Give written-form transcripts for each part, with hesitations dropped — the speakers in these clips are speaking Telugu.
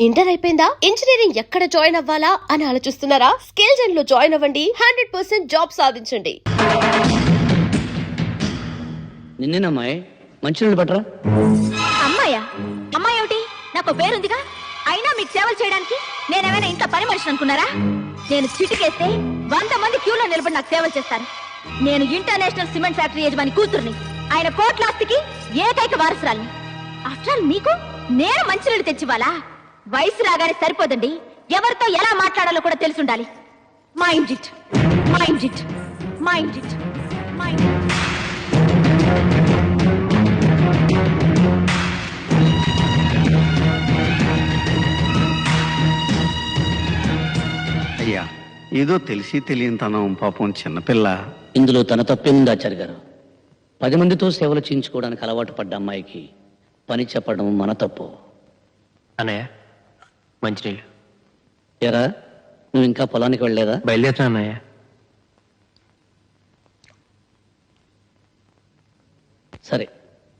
ఇంటర్ అయిపోయిందా? ఇంజనీరింగ్ ఎక్కడ జాయిన్ అవ్వాలా అని ఆలోచిస్తున్నారా? స్కేల్ జెన్ లో జాయిన్ అవ్వండి. 100% జాబ్ సాధించండి. నిన్నేనమ్మాయి మంచినీళ్ళు పట్టరా. అమ్మాయా? అమ్మాయి ఏమిటి? నాకు పేరుందిగా. అయినా మీకు సేవలు చేయడానికి నేనేమైనా ఇంత పని మనిషి అనుకున్నారా? నేను చిటికేస్తే 100 మంది క్యూలో నిలబడి నాకు సేవలు చేస్తాను. నేను ఇంటర్నేషనల్ సిమెంట్ ఫ్యాక్టరీ యజమాని కూతుర్ని. ఆయన కోట్లాస్తికి ఏకైక వారసురాల్ని. ఆఫ్టర్ ఆల్ మీకు నేను మంచినీళ్ళు తెచ్చివ్వాలా? వయసు రాగానే సరిపోదండి, ఎవరితో ఎలా మాట్లాడాలో కూడా తెలుసుండాలి. Mind it, mind it, mind it, mind it. అయ్యా, ఏదో తెలిసి తెలియనితనం, పాపం చిన్నపిల్ల. ఇందులో తన తప్పేముంది ఆచార్య గారు? 10 మందితో సేవలు చేయించుకోవడానికి అలవాటు పడ్డ అమ్మాయికి పని చెప్పడం మన తప్పు. అన్నయ్య మంచినీళ్ళు. ఎరా, నువ్వు ఇంకా పొలానికి వెళ్ళలేదా? బయలుదేరుతున్నా అన్నయ్య. సరే,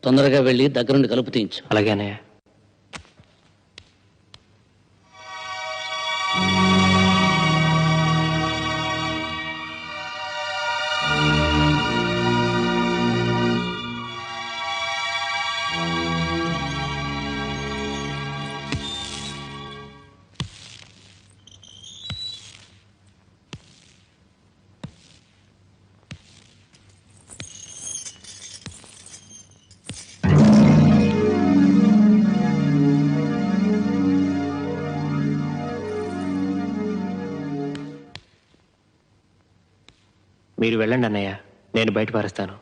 తొందరగా వెళ్ళి దగ్గరుండి కలుపు తీయించు. అలాగే అన్నయ్య. మీరు వెళ్ళండి అన్నయ్య, నేను బయట పారేస్తాను.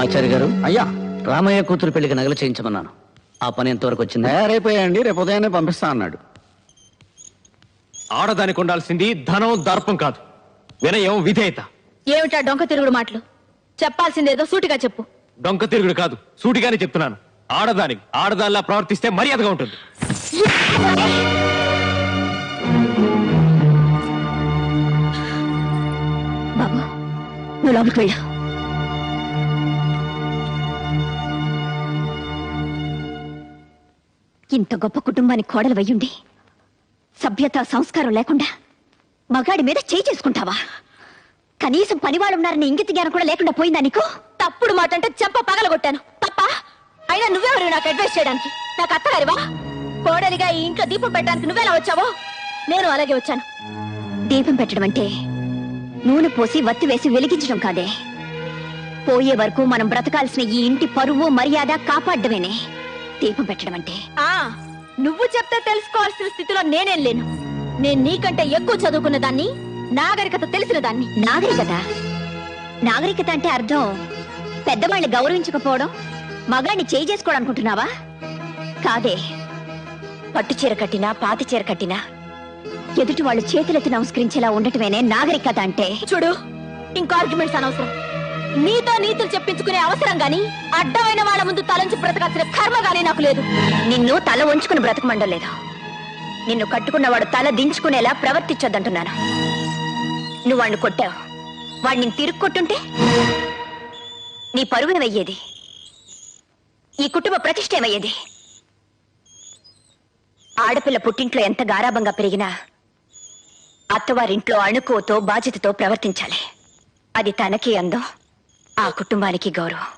ఆచార్య గారు, అయ్యా, రామయ్య కూతురు పెళ్లికి నగలు చేయించమన్నాను. ఆ పని ఎంతవరకు వచ్చింది? తయారైపోయాయండి, రేపు ఉదయాన్నే పంపిస్తా అన్నాడు. ఆడదానికి ఉండాల్సింది ధనం, దర్పం కాదు, వినయం, విధేయత. ఏమిటా డొంక తిరుగుడు మాటలు? చెప్పాల్సిందేదో సూటిగా చెప్పు. డొంక తిరుగుడు కాదు, సూటిగానే చెప్తున్నాను. ఆడదానిలా ప్రవర్తిస్తే మర్యాదగా ఉంటుంది. బాబు, నువ్వు లోపలికి వెళ్ళు. ఇంత గొప్ప కుటుంబానికి కోడలు వయ్యుండి సభ్యత, సంస్కారం లేకుండా మగాడి మీద చేయి చేసుకుంటావా? కనీసం పనివాళ్ళు ఉన్నారని ఇంగిత జ్ఞానం కూడా లేకుండా పోయిందా నీకు? తప్పుడు మాట అంటే చెంప పగలగొట్టాను. తప్ప? అయినా నువ్వెవరు నాకు అడ్వైస్ చేయడానికి? నాకు అత్తగారివా? కోడలిగా ఈ ఇంట్లో దీపం పెట్టడానికి నువ్వెలా వచ్చావో నేను అలాగే వచ్చాను. దీపం పెట్టడం అంటే నూనె పోసి వత్తి వేసి వెలిగించడం కాదే. పోయే వరకు మనం బ్రతకాల్సిన ఈ ఇంటి పరువు, మర్యాద కాపాడమేనే దీపం పెట్టడం అంటే. నువ్వు చెప్తే తెలుసుకోవాల్సిన స్థితిలో నేనేం లేను. నేను నీకంటే ఎక్కువ చదువుకున్న దాన్ని, నాగరికత తెలిసిన దాన్ని. నాగరికత అంటే అర్థం పెద్దవాళ్ళని గౌరవించకపోవడం, మగాడిని చేయి చేసుకోవడం అనుకుంటున్నావా? కాదే. పట్టు చీర కట్టినా, పాతి చీర కట్టినా ఎదుటి వాళ్ళు చేతులెత్తి నమస్కరించేలా ఉండటమేనే నాగరికత అంటే. చూడు, ఇంకో ఆర్గ్యుమెంట్స్ అనవసరం. నీతో నీతులు చెప్పించుకునే అవసరం గాని, అడ్డమైన వాళ్ళ ముందు తలంచి బ్రతకాల్సిన కర్మ గానీ నాకు లేదు. నిన్ను తల వంచుకుని బ్రతకమండం లేదు. నిన్ను కట్టుకున్నవాడు తల దించుకునేలా ప్రవర్తించొద్దంటున్నాను. నువ్వు వాడిని కొట్టావు, వాడిని తిరుగు కొట్టుంటే నీ పరువేమయ్యేది? ఈ కుటుంబ ప్రతిష్ఠ ఏమయ్యేది? ఆడపిల్ల పుట్టింట్లో ఎంత గారాబంగా పెరిగినా అత్తవారింట్లో అణుకువతో, బాధ్యతతో ప్రవర్తించాలి. అది తనకి అందం, ఆ కుటుంబానికి గౌరవం.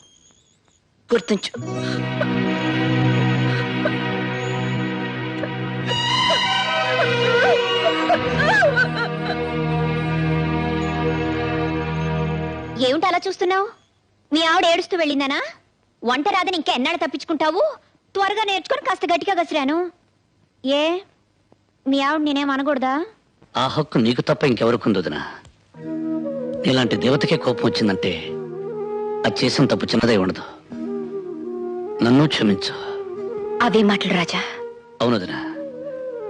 గుర్తుంచు. ఏమిటి అలా చూస్తున్నావు? మీ ఆవిడ ఏడుస్తూ వెళ్ళిందనా? వంట రాదని ఇంకా ఎన్నాళ్ళు తప్పించుకుంటావు? త్వరగా నేర్చుకొని కాస్త గట్టిగా గసిరాను. ఏ, మీ ఆవిడ నేనేం అనకూడదా? ఆ హక్కు నీకు తప్ప ఇంకెవరికి వదినా? ఇలాంటి దేవతకే కోపం వచ్చిందంటే అది చేసిన తప్పు చిన్నదే ఉండదు. నన్ను క్షమించు. అవే మాటలు రాజా. అవునదినా,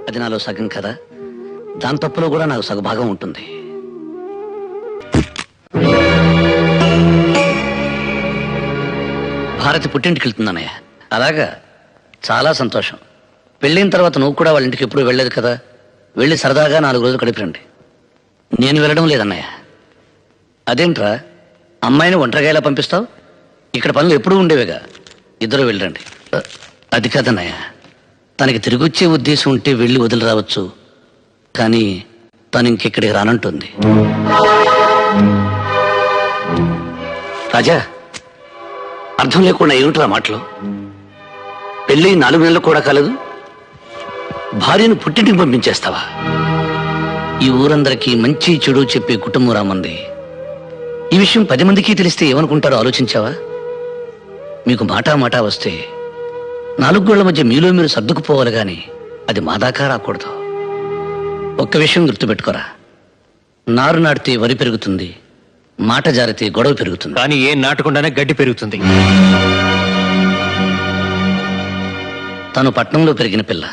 అది నాలో సగం కదా. దాని తప్పులో కూడా నాకు సగభాగం ఉంటుంది. భారతి పుట్టింటికి వెళ్తుందన్నయ్య. అలాగా, చాలా సంతోషం. పెళ్ళిన తర్వాత నువ్వు కూడా వాళ్ళ ఇంటికి ఎప్పుడు వెళ్ళలేదు కదా. వెళ్ళి సరదాగా 4 రోజులు గడిపిరండి. నేను వెళ్ళడం లేదన్నయ్య. అదేంట్రా, అమ్మాయిని ఒంటరిగా ఎలా పంపిస్తావు? ఇక్కడ పనులు ఎప్పుడూ ఉండేవిగా. ఇద్దరు వెళ్ళండి. అది కాదన్నయ్య, తనకి తిరిగొచ్చే ఉద్దేశం ఉంటే వెళ్ళి వదిలి రావచ్చు, కానీ తను ఇంకెక్కడికి రానంటుంది. రాజా, అర్థం లేకుండా ఏమిట్రా మాటలు? పెళ్ళి 4 నెలలు కూడా కాలేదు, భార్యను పుట్టింటికి పంపించేస్తావా? ఈ ఊరందరికీ మంచి చెడు చెప్పే కుటుంబం రామంది. ఈ విషయం 10 మందికి తెలిస్తే ఏమనుకుంటారో ఆలోచించావా? మీకు మాటా వస్తే 4 గోళ్ల మధ్య మీలో మీరు సర్దుకుపోవాలి గాని అది మా దాకా రాకూడదు. ఒక్క విషయం గుర్తుపెట్టుకోరా, నారు నాటితే వరి పెరుగుతుంది, మాట జారితే గొడవ పెరుగుతుంది. కానీ ఏం నాటకుండానే గడ్డి పెరుగుతుంది. తను పట్నంలో పెరిగిన పిల్ల,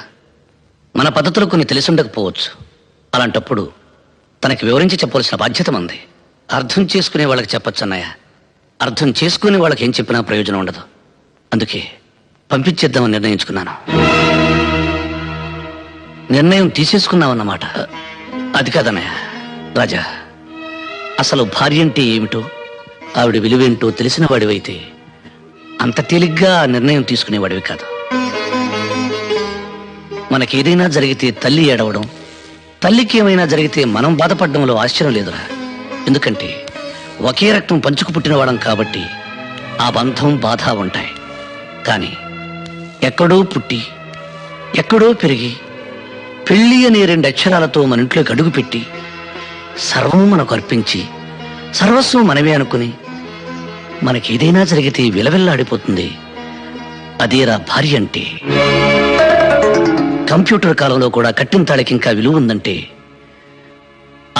మన పద్ధతులు కొన్ని తెలిసుండకపోవచ్చు. అలాంటప్పుడు తనకి వివరించి చెప్పవలసిన బాధ్యత మంది. అర్థం చేసుకునే వాళ్ళకి చెప్పొచ్చు అన్నయ్య, అర్థం చేసుకునే వాళ్ళకి ఏం చెప్పినా ప్రయోజనం ఉండదు. అందుకే పంపించేద్దామని నిర్ణయించుకున్నాను. నిర్ణయం తీసేసుకున్నావన్నమాట. అది కాదన్నయ్య రాజా, అసలు భార్య అంటే ఏమిటో, ఆవిడ విలువేంటో తెలిసిన వాడివైతే అంత తేలిగ్గా ఆ నిర్ణయం తీసుకునేవాడివి కాదు. మనకేదైనా జరిగితే తల్లి ఏడవడం, తల్లికి ఏమైనా జరిగితే మనం బాధపడడంలో ఆశ్చర్యం లేదురా. ఎందుకంటే ఒకే రక్తం పంచుకు పుట్టినవాడం కాబట్టి ఆ బంధం బాధ ఉంటాయి. కానీ ఎక్కడో పుట్టి ఎక్కడో పెరిగి పెళ్లి అనే 2 అక్షరాలతో మన ఇంట్లోకి అడుగుపెట్టి సర్వం మనకు అర్పించి సర్వస్వం మనమే అనుకుని మనకేదైనా జరిగితే విలవిల్లాడిపోతుంది. అదేరా భార్య అంటే. కంప్యూటర్ కాలంలో కూడా కట్టిన తాళికి ఇంకా విలువ ఉందంటే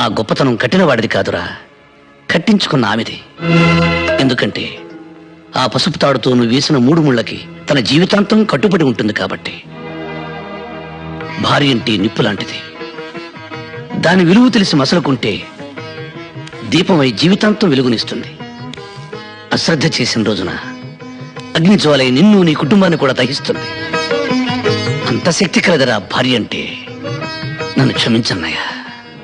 ఆ గొప్పతనం కట్టిన వాడిది కాదురా, కట్టించుకున్న ఆమెది. ఎందుకంటే ఆ పసుపు తాడుతో నువ్వు వేసిన 3 ముళ్ళకి తన జీవితాంతం కట్టుబడి ఉంటుంది కాబట్టి. భార్య అంటే నిప్పు లాంటిది. దాని విలువ తెలిసి మసలుకుంటే దీపమై జీవితాంతం వెలుగునిస్తుంది. అశ్రద్ధ చేసిన రోజున అగ్ని జ్వాలై నిన్ను నీ కుటుంబాన్ని కూడా దహిస్తుంది. అంత శక్తి కలదరా భార్య అంటే. నన్ను క్షమించన్నయ్యా.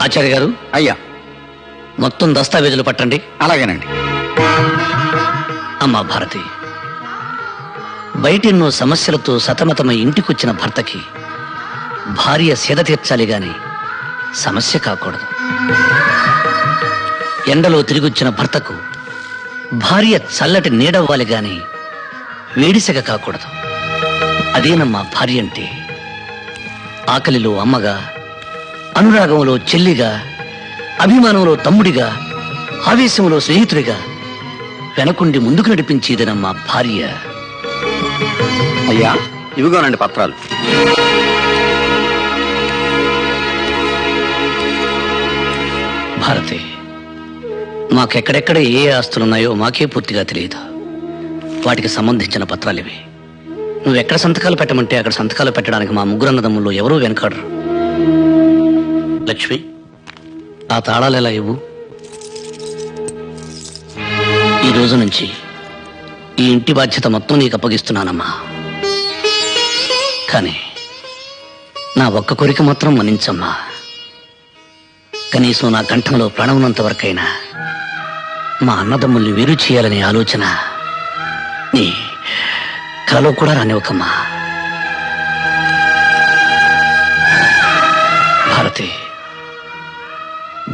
ఆచార్య గారు, అయ్యా, మొత్తం దస్తావేజులు పట్టండి. అలాగేనండి. అమ్మా భారతి, బయటెన్నో సమస్యలతో సతమతమై ఇంటికొచ్చిన భర్తకి భార్య సేద తీర్చాలి గాని సమస్య కాకూడదు. ఎండలో తిరిగొచ్చిన భర్తకు భార్య చల్లటి నీడవ్వాలి గాని వేడిసెగ కాకూడదు. అదేనమ్మా భార్య అంటే. ఆకలిలో అమ్మగా, అనురాగంలో చెల్లిగా, అభిమానంలో తమ్ముడిగా, ఆవేశంలో స్నేహితుడిగా వెనకుండి ముందుకు నడిపించేదనమ్మా భార్య. అయ్యా, ఇవిగోనండి పత్రాలు. భారతి, మాకెక్కడెక్కడ ఏ ఆస్తులున్నాయో మాకే పూర్తిగా తెలియదు. వాటికి సంబంధించిన పత్రాలు ఇవి. నువ్వెక్కడ సంతకాలు పెట్టమంటే అక్కడ సంతకాలు పెట్టడానికి మా 3 అన్నదమ్ముల్లో ఎవరూ వెనకాడరు. లక్ష్మి, ఆ తాళాలు ఎలా ఇవ్వు. ఈ రోజు నుంచి ఈ ఇంటి బాధ్యత మొత్తం నీకు అప్పగిస్తున్నానమ్మా. కానీ నా ఒక్క కోరిక మాత్రం మన్నించమ్మా. కనీసం నా కంఠంలో ప్రాణం ఉన్నంత వరకైనా మా అన్నదమ్ముల్ని వేరు చేయాలనే ఆలోచన నీ కలలో కూడా రానివ్వకమ్మా. భారతి,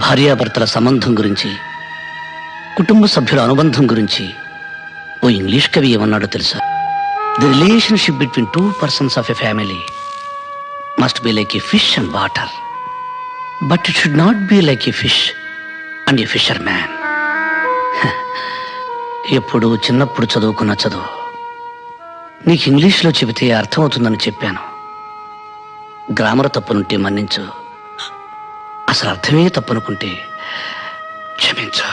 భార్యాభర్తల సంబంధం గురించి, కుటుంబ సభ్యుల అనుబంధం గురించి ఓ ఇంగ్లీష్ కవి ఏమన్నాడో తెలుసా? The relationship between 2 persons of a family must be like a fish and water, but it should not be like a fish and a fissure man. ఎప్పుడు చిన్నప్పుడు చదువుకున్న చదువు నీకు ఇంగ్లీష్లో చెబితే అర్థమవుతుందని చెప్పాను. గ్రామర్ తప్పునుంటే మన్నించు, అసలు అర్థమే తప్పనుకుంటే క్షమించు.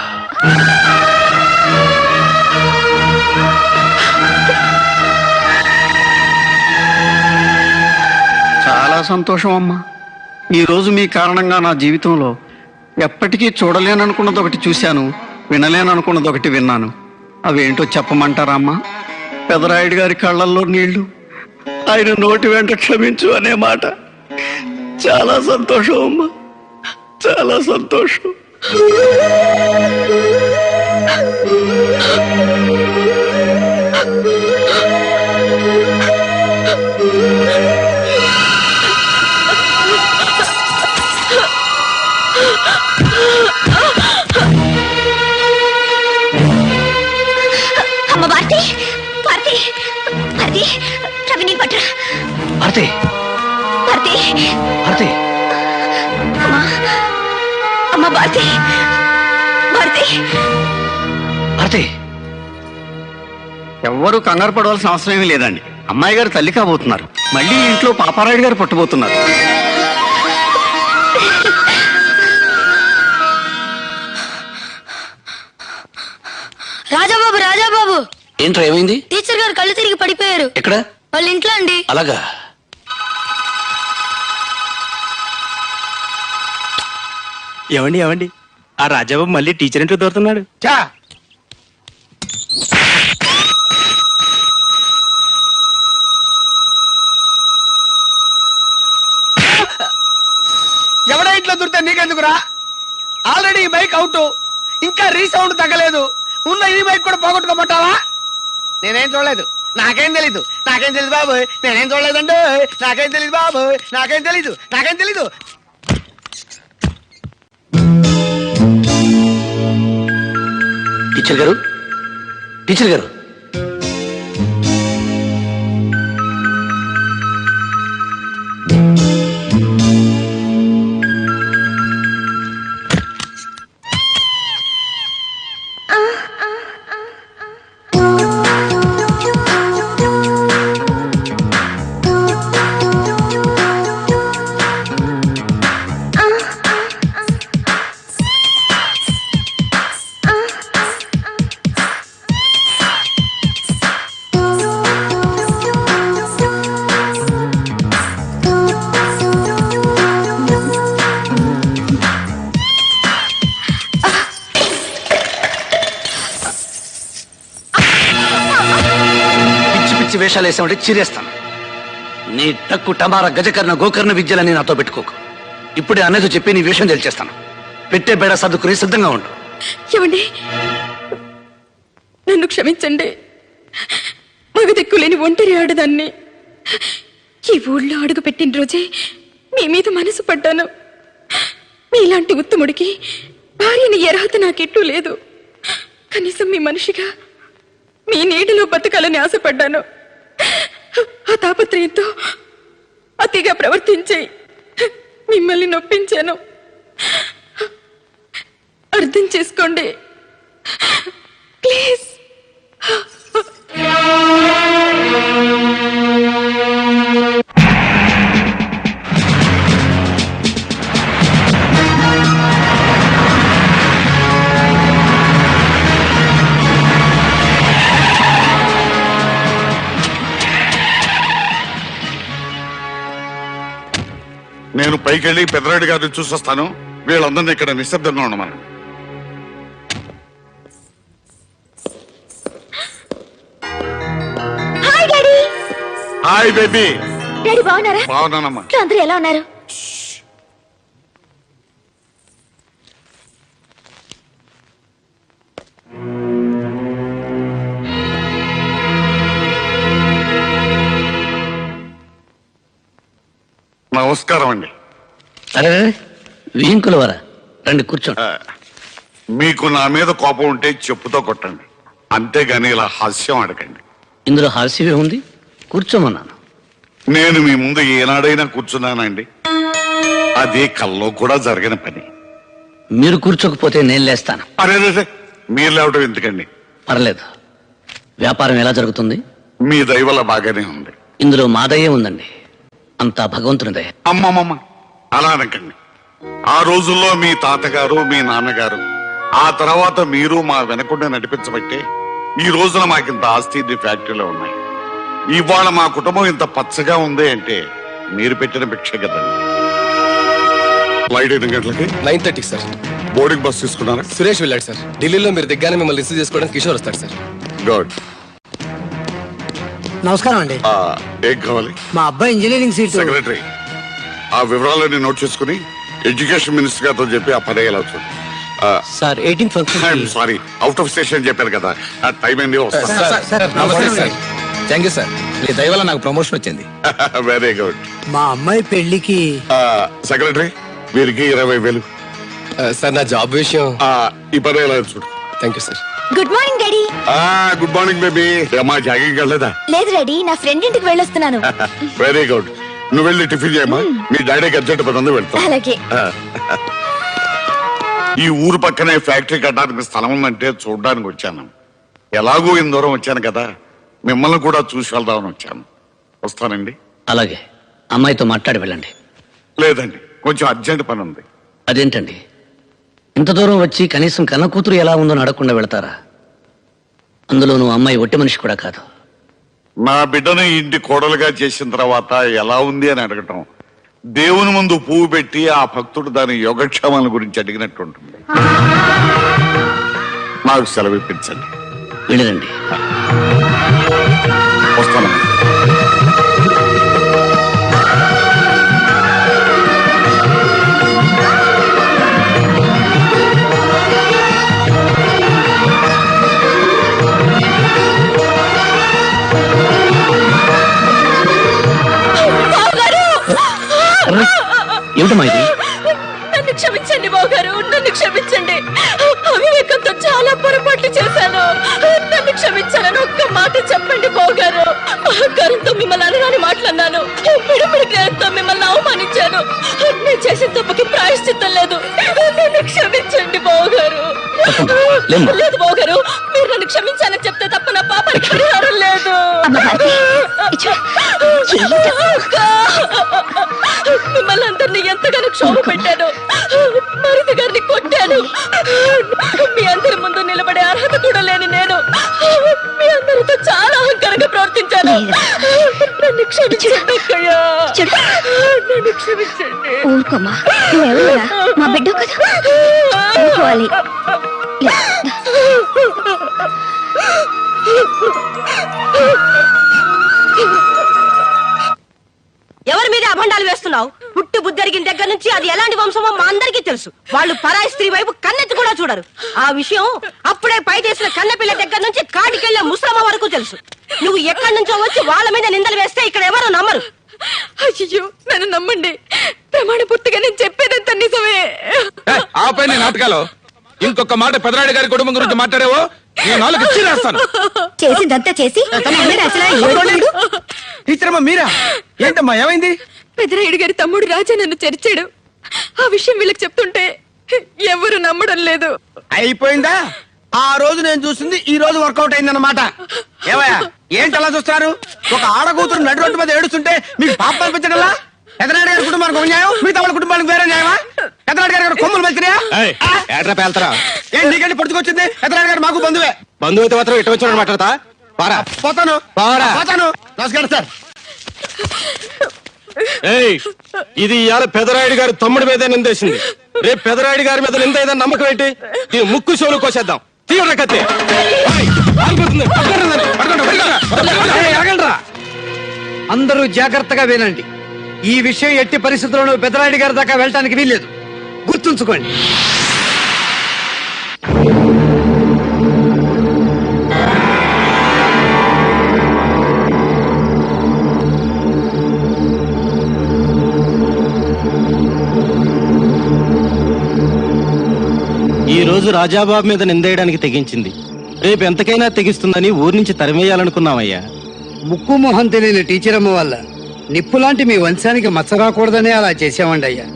చాలా సంతోషం అమ్మా. ఈరోజు మీ కారణంగా నా జీవితంలో ఎప్పటికీ చూడలేననుకున్నది ఒకటి చూశాను, వినలేననుకున్నది ఒకటి విన్నాను. అవేంటో చెప్పమంటారా అమ్మా? పెదరాయుడు గారి కళ్ళల్లో నీళ్లు, ఆయన నోటి వెంట క్షమించు అనే మాట. చాలా సంతోషం అమ్మా, చాలా సంతోషం. అమ్మ భారతి, భారతి, భారతి, రవి నీ పట్టు. భారతి భారతి, భారతి అమ్మా, అమ్మ భారతి, భారతి. భారతి ఎవ్వరూ కంగారు పడవలసిన అవసరం ఏమీ లేదండి. అమ్మాయి గారు తల్లి కాబోతున్నారు. మళ్ళీ ఇంట్లో పాపారాయుడు గారు పుట్టబోతున్నారు. రాజాబాబు, రాజాబాబు, ఏంట్రా ఏమైంది? టీచర్ గారు కళ్ళు తిరిగి పడిపోయారు. ఎక్కడ? వాళ్ళ ఇంట్లో అండి. అలాగా? ఏమండి ఆ రాజాబాబు మళ్ళీ టీచర్ ఇంట్లో దొరుకుతున్నాడు. ఎవడ ఇంట్లో దొరికితే నీకెందుకురా? ఆల్రెడీ ఈ బైక్ అవుట్, ఇంకా రీసౌండ్ తగ్గలేదు. ఉన్న ఈ బైక్ కూడా పోగొట్టుకోమంటావా? నేనేం చూడలేదు, నాకేం తెలీదు, నాకేం తెలీదు బాబు, నేనేం చూడలేదండి, నాకేం తెలీదు బాబు, నాకేం తెలీదు, నాకేం తెలీదు. టీచర్ గారు, టీచర్ గారు, వేషాలు వేసామంటే చీరేస్తాను. నీ టక్కు టమారా గజకర్ణ గోకర్ణ విద్యలని నాతో పెట్టుకోకు. ఇప్పుడే అన్నయ్యతో చెప్పి నీ విషయం తెలిచేస్తాను. పెట్టే బేడ సర్దుకుని సిద్ధంగా ఉండు. ఏమండి, నన్ను క్షమించండి. మగ దిక్కులేని ఒంటరి ఆడదాన్ని. ఈ ఊళ్ళో అడుగు పెట్టిన రోజే మీ మీద మనసు పడ్డాను. మీలాంటి ఉత్తముడికి భార్యని ఎరహత నాకెట్లూ లేదు. కనీసం మీ మనిషిగా మీ నీటిలో బతకాలని ఆశపడ్డాను. ఆ తాపత్రయంతో అతిగా ప్రవర్తించి మిమ్మల్ని నొప్పించాను. అర్థం చేసుకోండి ప్లీజ్. నేను పైకెళ్ళి పెద్దరాయుడు గారిని చూసొస్తాను. వీళ్ళందరినీ ఇక్కడ నిశ్శబ్దంగా ఉండమని. Hi daddy. Hi baby. Daddy బాగున్నారా? బాగున్నానమ్మా. అందరూ ఎలా ఉన్నారు? నమస్కారం అండి. అరే విహింకుల వారా, రండి కూర్చోండి. మీకు నా మీద కోపం ఉంటే చెప్పుతో కొట్టండి, అంతేగాని ఇలా హాస్యం అడగండి. ఇందులో హాస్యమే ఉంది, కూర్చోమన్నాను. నేను మీ ముందు ఏనాడైనా కూర్చున్నానండి? అది కల్లో కూడా జరగని పని. మీరు కూర్చోకపోతే నేను లేస్తాను. అరే మీరు లేవటం ఎందుకండి? పర్లేదు. వ్యాపారం ఎలా జరుగుతుంది? మీ దయ వల్ల బాగానే ఉంది. ఇందులో మా దయే ఉందండి, అంతా భగవంతుని దయ. అమ్మమ్మమ్మ అలా అనకండి. ఆ రోజుల్లో మీ తాతగారు, మీ నాన్నగారు, ఆ తర్వాత మీరు మా వెనకుండా నడిపించబట్టే ఈ రోజున మాకింత ఆస్తి ఫ్యాక్టరీలో ఉన్నాయి. ఇవాళ మా కుటుంబం ఇంత పచ్చగా ఉంది అంటే మీరు పెట్టిన భిక్ష కదండి. ఫ్లైట్ 8 గంటలకి 9:30 సార్. బోర్డింగ్ బస్ తీసుకున్నారా? సురేష్ వెళ్ళాడు సార్. ఢిల్లీలో మీరు దిగ్గానే మిమ్మల్ని రిసీవ్ చేసుకోవడానికి కిషోర్ వస్తాడు సార్. గుడ్. నమస్కారం అండి. ఏం కావాలి? మా అబ్బాయి ఇంజనీరింగ్ సీట్. సెక్రటరీ, ఆ వివరాలన్నీ నోట్ చేసుకుని ఎడ్యుకేషన్ మినిస్టర్ గారితో చెప్పి ఆ పని అయ్యేలా చూడండి. Sir 18th function. Sorry, out of station చెప్పారు కదా, ఆ టైం ఏంది వస్తా. నమస్తే సార్. థ్యాంక్ యూ సార్ మీ దయ వల్ల నాకు ప్రమోషన్ వచ్చింది. Very good. మా అమ్మాయి పెళ్లికి సెక్రటరీ వీరికి 20,000. సార్ నా జాబ్ విషయం. ఈ పని ఎలా చూడు. Thank you sir. Good morning daddy. Good morning baby. అమ్మా జాగింగ్ వెళ్ళలేదా? లేదు డాడీ, నా ఫ్రెండ్ ఇంటికి వెళ్ళొస్తున్నాను. Very good. నువ్వు వెళ్ళి టిఫిన్ చేయమ్మా. మీ డాడీకి అర్జెంట్ పని ఉంది, వెళ్తా. అలాగే. ఈ ఊరు పక్కనే ఫ్యాక్టరీ కట్టడానికి స్థలం ఉందంటే చూడడానికి వచ్చాను. ఎలాగూ ఇంత దూరం వచ్చాను కదా, మిమ్మల్ని కూడా చూసి వెళ్దామని వచ్చాను. వస్తానండి. అలాగే అమ్మాయితో మాట్లాడి వెళ్ళండి. లేదండి, కొంచెం అర్జెంట్ పని ఉంది. అదేంటండి ఇంత దూరం వచ్చి కనీసం కన్న కూతురు ఎలా ఉందో అడగకుండా వెళ్తారా? అందులోనూ అమ్మాయి ఒట్టి మనిషి కూడా కాదు. నా బిడ్డను ఇంటి కోడలుగా చేసిన తర్వాత ఎలా ఉంది అని అడగటం దేవుని ముందు పువ్వు పెట్టి ఆ భక్తుడు దాని యోగక్షేమాల గురించి అడిగినట్టుంటుంది. నాకు సెలవు ఇప్పించండి. వెళ్ళిరండి. వస్తాను. ఏమిటమ్మా ఇది? నన్ను క్షమించండి బావగారు, నన్ను క్షమించండి. అవివేకంతో చాలా పొరపాట్లు చేశాను. నన్ను క్షమించాలని ఒక్క మాట చెప్పండి బావగారు. అహంకారంతో మిమ్మల్ని అనరాని మాట్లాడినాను. పిడిపిడి జ్ఞానంతో మిమ్మల్ని అవమానించాను. నేను చేసిన తప్పకి ప్రాయశ్చిత్తం లేదు. నన్ను క్షమించండి బావగారు. లేదు బావగారు, మీరు నన్ను క్షమించాలని చెప్తే తప్ప నా పాపానికి పరిహారం లేదు. మిమ్మల్ని అందరినీ ఎంతగానో క్షోభ పెట్టాను. మరిది గారిని కొట్టాను. మీ అందరి ముందు నిలబడే అర్హత కూడా లేని నేను మీ అందరితో చాలా అహంకారంగా ప్రవర్తించాను. నన్ను క్షమించండి అక్కయ్య, నన్ను క్షమించండి. ఊరుకోమ్మా, నువ్వెవరురా? మా బిడ్డ కదా, ఊరుకోవాలి. ఎవరి మీద అభండాలు వేస్తున్నావు? పుట్టి బుద్ధరిగిన దగ్గర నుంచి అది ఎలాంటి వంశమో మా అందరికీ తెలుసు. వాళ్ళు పరాయి స్త్రీ వైపు కన్నెత్తి కూడా చూడరు. ఆ విషయం అప్పుడే పై చేసిన కన్నెపిల్ల దగ్గర నుంచి కాటికెళ్లే ముసలమ్మ వరకు తెలుసు. నువ్వు ఎక్కడి నుంచో వచ్చి వాళ్ళ మీద నిందలు వేస్తే ఇక్కడ ఎవరు నమ్మరు. అయ్యో, నన్ను నమ్మండి. ప్రమాణ పూర్తిగా నేను చెప్పేదంతా నిజమే. ఆపై నాటకాలు ఇంకొక మాట పెదరాడి గారి కుటుంబం గురించి మాట్లాడేవో నేను నాలుగు ఇచ్చిరేస్తాను. చేసిందంతా చేసి టీచర్ అమ్మా మీరా? ఏంటమ్మా ఏమైంది? పెదరాయుడు గారి తమ్ముడు రాజా నన్ను చేర్చాడు. ఆ విషయం వీళ్ళకి చెప్తుంటే ఎవరు నమ్మడం లేదు. అయిపోయిందా? ఆ రోజు నేను చూసింది ఈ రోజు వర్కౌట్ అయిందన్నమాట. ఏమయ్యా ఏంటి అలా చూస్తారు? ఒక ఆడకూతురు నడి రోడ్డు మీద ఏడుస్తుంటే మీకు పాప అనిపించగల? పెదనాయుడు గారి కుటుంబానికి ఒక న్యాయం, మిగతా వాళ్ళ కుటుంబానికి వేరే న్యాయమా? పెదనాయుడు గారి కొమ్ములు మంచిగా ఏం నీకంటే పడుచుకొచ్చింది? పెదనాయుడు గారు మాకు బంధువే. బంధువు అయితే మాత్రం ఇటు వచ్చి మాట్లాడతా. పోతాను పోతాను. నమస్కారం సార్. ఇది ఇవాళ పెదరాయుడు గారి తమ్ముడి మీద నిందేసింది. రేపు పెదరాయుడు గారి మీద నింద ఏదైనా నమ్మకం ఏంటి? దీని ముక్కు షోలు కోసేద్దాం. తీవ్ర కత్తి అందరూ జాగ్రత్తగా వినండి. ఈ విషయం ఎట్టి పరిస్థితుల్లోనూ పెదరాయుడు గారి దాకా వెళ్ళటానికి వీల్లేదు. గుర్తుంచుకోండి. ఈ రోజు రాజాబాబు మీద నిందేయడానికి తెగించింది. రేపు ఎంతకైనా తెగిస్తుందని ఊరి నుంచి తరిమేయాలనుకున్నామయ్యా. ముక్కు మొహం తెలియని టీచర్ అమ్మ వల్ల నిప్పులాంటి మీ వంశానికి మచ్చ రాకూడదనే అలా చేసామండి అయ్యా.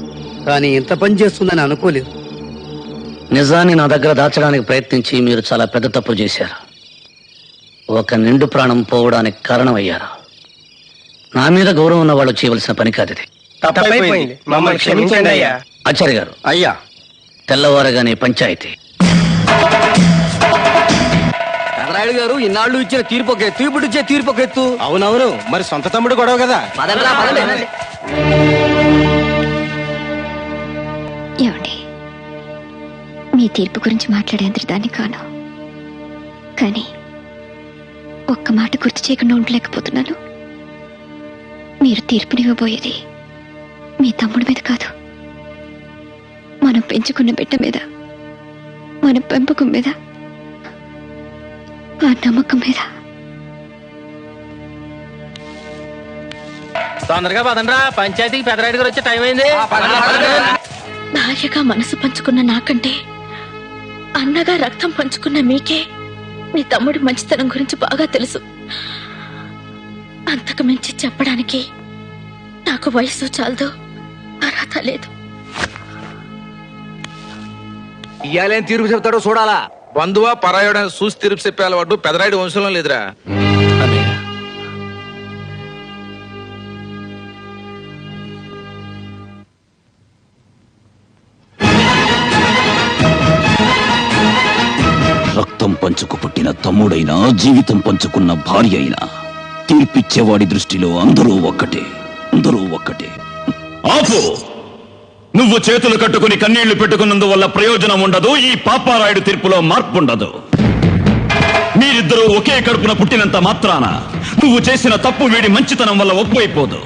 కానీ ఇంత పని చేస్తుందని అనుకోలేదు. నిజాన్ని నా దగ్గర దాచడానికి ప్రయత్నించి మీరు చాలా పెద్ద తప్పు చేశారు. ఒక నిండు ప్రాణం పోవడానికి కారణమయ్యారు. నా మీద గౌరవం ఉన్న వాళ్ళు చేయవలసిన పని కాదు ఇది. మమ్మల్ని క్షమించండి అయ్యా. ఆచార్య గారు, అయ్యా తెల్లవారగానే పంచాయతీ. పెదరాయుడు గారు ఇన్నాళ్ళు ఇచ్చిన తీర్పు ఒక ఎత్తు, ఇప్పుడు ఇచ్చే తీర్పు ఒక ఎత్తు. అవునవును, మరి సొంత తమ్ముడు గొడవ కదా. ఏమండి, మీ తీర్పు గురించి మాట్లాడేంత దాన్ని కాను, కానీ ఒక్క మాట గుర్తు చేయకుండా ఉండలేకపోతున్నాను. మీరు తీర్పునివ్వబోయేది మీ తమ్ముడి మీద కాదు, మనం పెంచుకున్న బిడ్డ మీద, మన పెంపకం మీద, ఆ నమ్మకం మీద. తొందరగా పదండ్రా, పంచాయతీకి పెదరాయుడు గారు వచ్చే టైం అయింది. భార్యగా మనసు పంచుకున్న నాకంటే అన్నగా రక్తం పంచుకున్న మీకే మీ తమ్ముడి మంచితనం గురించి బాగా తెలుసు. అంతకు మించి చెప్పడానికి నాకు వయసు చాలదు, అర్హత లేదు. ఇయ్యాలేం తీర్పు చెప్తాడో చూడాలా. బంధువా పరాయుడ చూసి తిరుపు చెప్పే అలవాటు పెదరాయుడు వంశంలో లేదురా. అన్నయ్య రక్తం పంచుకు పుట్టిన తమ్ముడైనా, జీవితం పంచుకున్న భార్య అయినా తీర్పిచ్చేవాడి దృష్టిలో అందరూ ఒక్కటే, అందరూ ఒక్కటే. ఆపు! నువ్వు చేతులు కట్టుకుని కన్నీళ్లు పెట్టుకున్నందువల్ల ప్రయోజనం ఉండదు. ఈ పాపారాయుడు తీర్పులో మార్పు ఉండదు. మీరిద్దరూ ఒకే కడుపున పుట్టినంత మాత్రాన నువ్వు చేసిన తప్పు వీడి మంచితనం వల్ల ఒప్పైపోదు.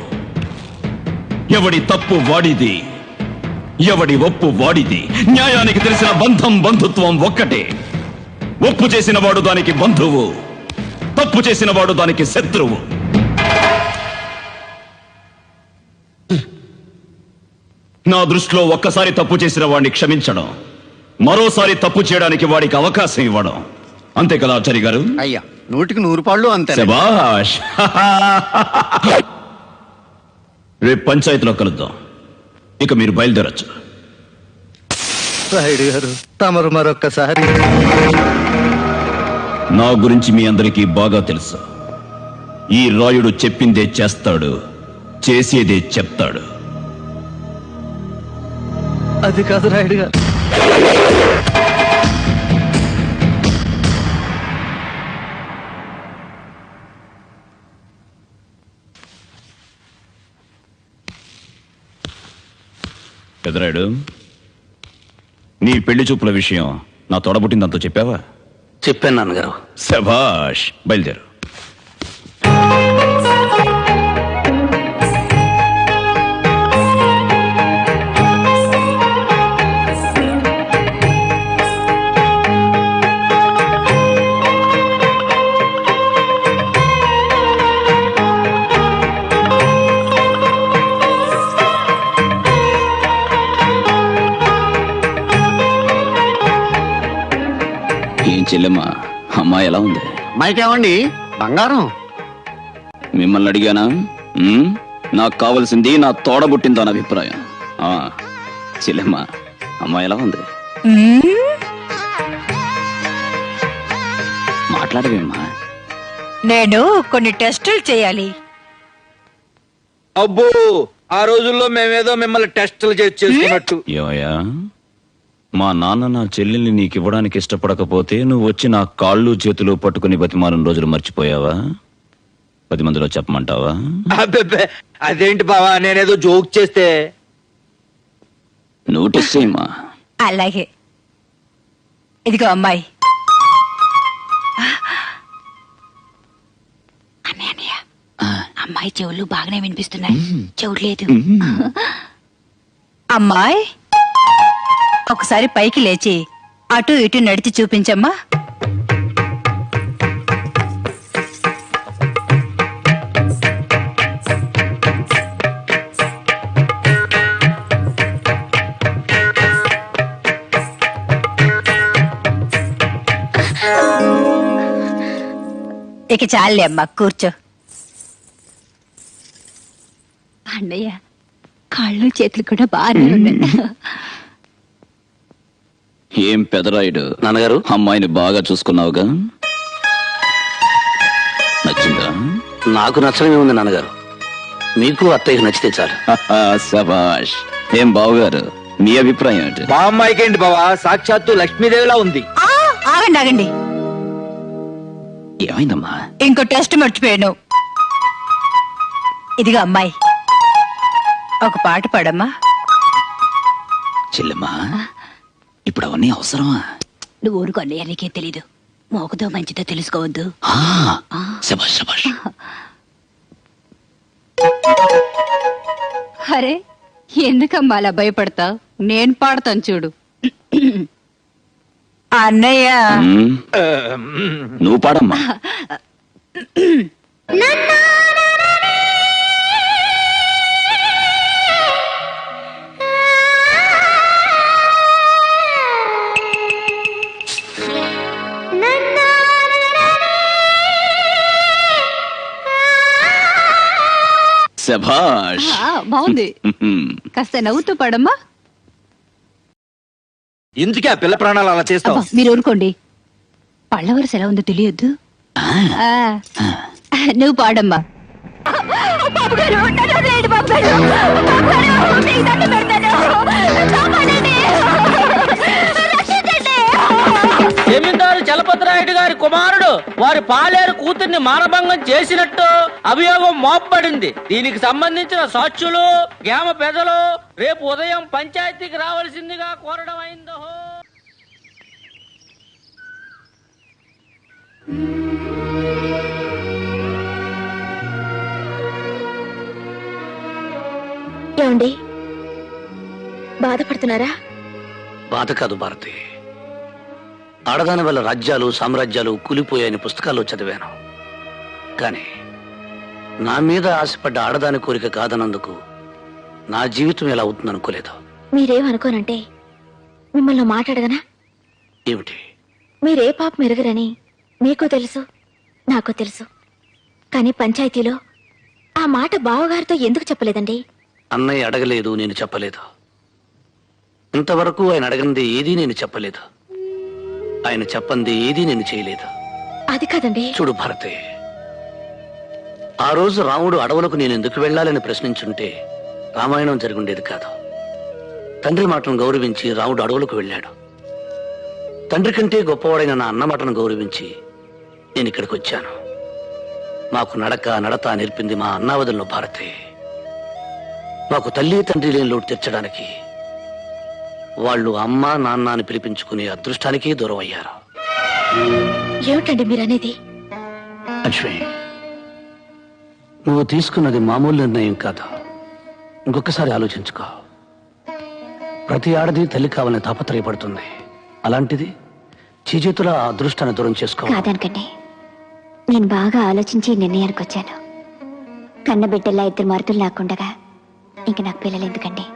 ఎవడి తప్పు వాడిది, ఎవడి ఒప్పు వాడిది. న్యాయానికి తెలిసిన బంధం, బంధుత్వం ఒక్కటే. ఒప్పు చేసిన వాడు దానికి బంధువు, తప్పు చేసిన వాడు దానికి శత్రువు. నా దృష్టిలో ఒక్కసారి తప్పు చేసిన వాడిని క్షమించడం, మరోసారి తప్పు చేయడానికి వాడికి అవకాశం ఇవ్వడం. అంతే కదా ఆచార్య గారు? అయ్యా 100కి 100 అంతే. శభాష్. రేపు పంచాయతీలో కలుద్దాం. ఇక మీరు బయలుదేరచ్చు. రాయుడు గారు, తమరు మరొక్కసారి. నా గురించి మీ అందరికీ బాగా తెలుసు. ఈ రాయుడు చెప్పిందే చేస్తాడు, చేసేదే చెప్తాడు. అది కాదు రాయుడు గారు. పెదరాయుడు, నీ పెళ్లి చూపుల విషయం నా తోడబుట్టిందంతా చెప్పావా? చెప్పాను నాన్నగారు. శభాష్, బయలుదేరు. ఏం చెల్లెమ్మా, అమ్మాయి ఎలా ఉంది? అమ్మాయికేమండి బంగారం? మిమ్మల్ని అడిగానా? నాకు కావలసింది నా తోడబుట్టిందని అభిప్రాయం. చెల్లెమ్మా, అమ్మాయి ఎలా ఉంది? మాట్లాడవేమ్మా. నేను కొన్ని టెస్టులు చేయాలి. అబ్బో, ఆ రోజుల్లో మేమేదో మిమ్మల్ని టెస్టులు చేసుకున్నట్టు. ఏమయ్యా, మా నాన్న నా చెల్లెల్ని నీకు ఇవ్వడానికి ఇష్టపడకపోతే నువ్వు వచ్చి నా కాళ్ళు చేతులు పట్టుకుని బతిమాలిన రోజులు మర్చిపోయావా? 10 మందిలో చెప్పమంటావా? అబ్బే, అదేంటి బావా, నేనేదో జోక్ చేస్తే. నోటీస్ చేయమ్మా. అలాగే, ఇదిగో అమ్మాయి. అన్నయ్య, అమ్మాయి చెవులు బాగానే వినిపిస్తున్నాయి, చెవులు లేదు. అమ్మాయి, ఒకసారి పైకి లేచి అటు ఇటు నడిచి చూపించమ్మా. ఇక చాలే అమ్మా, కూర్చో. అన్నయ్య, కాళ్ళు చేతులు కూడా బాగానే ఉన్నాయి. ఏం పెదరాయుడు, నాన్నగారు, అమ్మాయిని బాగా చూసుకున్నావుగా? నచ్చిందా? నాకు నచ్చడమే ఉంది నాన్నగారు. మీకు అత్తయ్యకు నచ్చితే చాలు. శభాష్. ఏం బావగారు, మీ అభిప్రాయం ఏంటి? మా అమ్మాయికేంటి బావా, సాక్షాత్తు లక్ష్మీదేవిలా ఉంది. ఆగండి ఆగండి, ఏమైందమ్మా? ఇంకో టెస్ట్ మర్చిపోయాను. ఇదిగా అమ్మాయి, ఒక పాట పాడమ్మా. చెల్లెమ్మా, ఇప్పుడు అవన్నీ అవసరమా? నువ్వు ఊరుకో అన్నయ్య, నీకేం తెలీదు. మోకదో మంచిదో తెలుసుకోవద్దు. శభాష్ శభాష్. అరే, ఎందుకమ్మా అలా భయపడతావు? నేను పాడతాను చూడు. అన్నయ్య, నువ్వు పాడమ్మా. శభాష్ బాగుంది కాస్త నవ్వుతూ పాడమ్మా. ఇందుకే ఆ పిల్ల ప్రాణాలు అలా చేస్తావు. అబ్బా, మీరు ఊరుకోండి. పళ్ళ వరుస ఎలా ఉందో తెలియద్దు. నువ్వు పాడమ్మా. జమీందారు చలపతిరాయుడు గారి కుమారుడు వారి పాలేరు కూతుర్ని మానభంగం చేసినట్టు అభియోగం మోపబడింది. దీనికి సంబంధించిన సాక్షులు గ్రామ పెద్దలు రేపు ఉదయం పంచాయతీకి రావాల్సిందిగా కోరడం అయిందో. ఏమండి బాధపడుతున్నారా? బాధ కాదు భారతి, ఆడదాని వల్ల రాజ్యాలు సామ్రాజ్యాలు కూలిపోయాయని పుస్తకాల్లో చదివాను. కానీ నా మీద ఆశపడ్డ ఆడదాని కోరిక కాదన్నందుకు నా జీవితం ఎలా అవుతుందనుకోలేదు. మీరేమనుకోనంటే మిమ్మల్ని మాట్లాడగనా? ఏమిటి? మీరే పాపం ఎరగరని మీకు తెలుసు, నాకు తెలుసు. కానీ పంచాయతీలో ఆ మాట బావగారితో ఎందుకు చెప్పలేదండి? అన్నయ్య అడగలేదు, నేను చెప్పలేదు. ఇంతవరకు ఆయన అడగంది ఏదీ నేను చెప్పలేదు. ఆయన చెప్పంది ఏదీ నేను చేయలేదు. అది కాదండి. చూడు భారతి, ఆ రోజు రాముడు అడవులకు నేను ఎందుకు వెళ్ళాలని ప్రశ్నించుంటే రామాయణం జరుగుండేది కాదు. తండ్రి మాటను గౌరవించి రాముడు అడవులకు వెళ్ళాడు. తండ్రి కంటే గొప్పవాడైన నా అన్న మాటను గౌరవించి నేను ఇక్కడికి వచ్చాను. మాకు నడత నేర్పింది మా అన్నావదులను భారతి. మాకు తల్లి తండ్రి లేని లోటు తీర్చడానికి వాళ్ళు అమ్మ నాన్న అని పిలిపించుకునే అదృష్టానికి దూరం అయ్యారు. ఏమిటండి మీరనేది? లక్ష్మి, నువ్వు తీసుకున్నది మామూలు నిర్ణయం కాదు. ఇంకొకసారి ఆలోచించుకో. ప్రతి ఆడది తల్లి కావాలని తాపత్రయపడుతుంది. అలాంటిది చేతుల ఆ అదృష్టాన్ని దూరం చేసుకో. కాదనకండి, నేను బాగా ఆలోచించి నిర్ణయానికి వచ్చాను. కన్నబిడ్డల్లా 2 మరుతులు నాకుండగా ఇంక నాకు పిల్లలు ఎందుకండి?